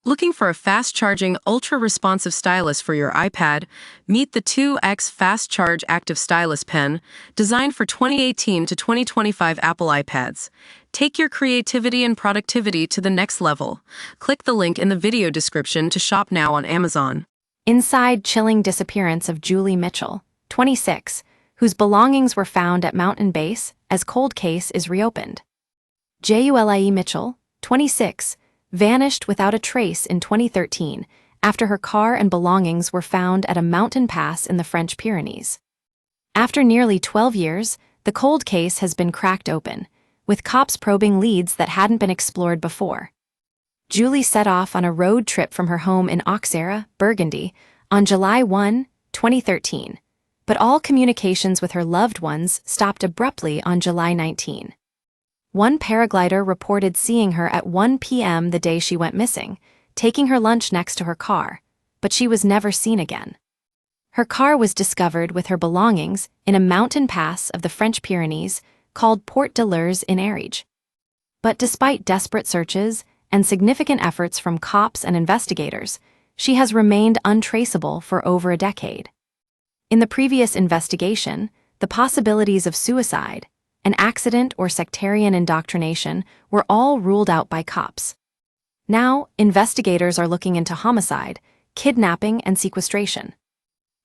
Looking for a fast-charging, ultra-responsive stylus for your iPad? Meet the 2X Fast Charge Active Stylus Pen, designed for 2018 to 2025 Apple iPads. Take your creativity and productivity to the next level. Click the link in the video description to shop now on Amazon. Inside chilling disappearance of Julie Mitchell, 26, whose belongings were found at Mountain Base as cold case is reopened. Julie Mitchell, 26, vanished without a trace in 2013 after her car and belongings were found at a mountain pass in the French Pyrenees. After nearly 12 years, the cold case has been cracked open, with cops probing leads that hadn't been explored before. Julie set off on a road trip from her home in Auxerre, Burgundy, on July 1, 2013, but all communications with her loved ones stopped abruptly on July 19. One paraglider reported seeing her at 1 p.m. the day she went missing, taking her lunch next to her car, but she was never seen again. Her car was discovered with her belongings in a mountain pass of the French Pyrenees called Porte de l'Ers in Ariège. But despite desperate searches and significant efforts from cops and investigators, she has remained untraceable for over a decade. In the previous investigation, the possibilities of suicide, an accident, or sectarian indoctrination were all ruled out by cops. Now, investigators are looking into homicide, kidnapping, and sequestration.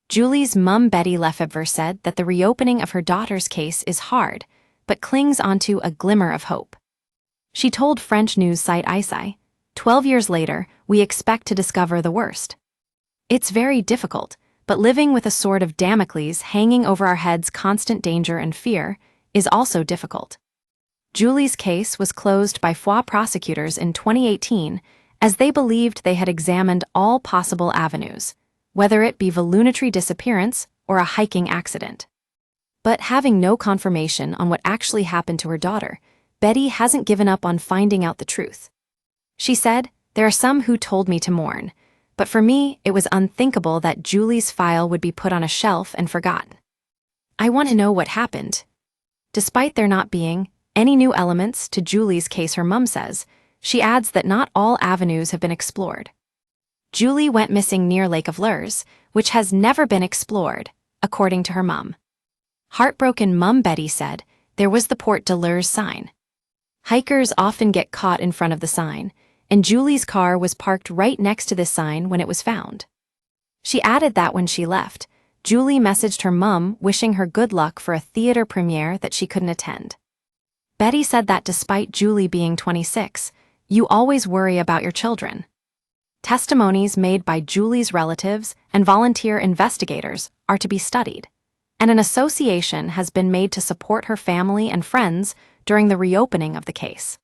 Julie's mum Betty Lefebvre said that the reopening of her daughter's case is hard, but clings onto a glimmer of hope. She told French news site ICI, 12 years later, we expect to discover the worst. It's very difficult, but living with a sword of Damocles hanging over our heads, constant danger and fear, is also difficult. Julie's case was closed by FOI prosecutors in 2018 as they believed they had examined all possible avenues, whether it be voluntary disappearance or a hiking accident. But having no confirmation on what actually happened to her daughter, Betty hasn't given up on finding out the truth. She said, "There are some who told me to mourn, but for me, it was unthinkable that Julie's file would be put on a shelf and forgotten. I want to know what happened." Despite there not being any new elements to Julie's case, her mum says, she adds that not all avenues have been explored. Julie went missing near Lake of Lurs, which has never been explored, according to her mum. Heartbroken mum Betty said there was the Porte de l'Ers sign. Hikers often get caught in front of the sign, and Julie's car was parked right next to this sign when it was found. She added that when she left, Julie messaged her mum wishing her good luck for a theater premiere that she couldn't attend. Betty said that despite Julie being 26, you always worry about your children. Testimonies made by Julie's relatives and volunteer investigators are to be studied, and an association has been made to support her family and friends during the reopening of the case.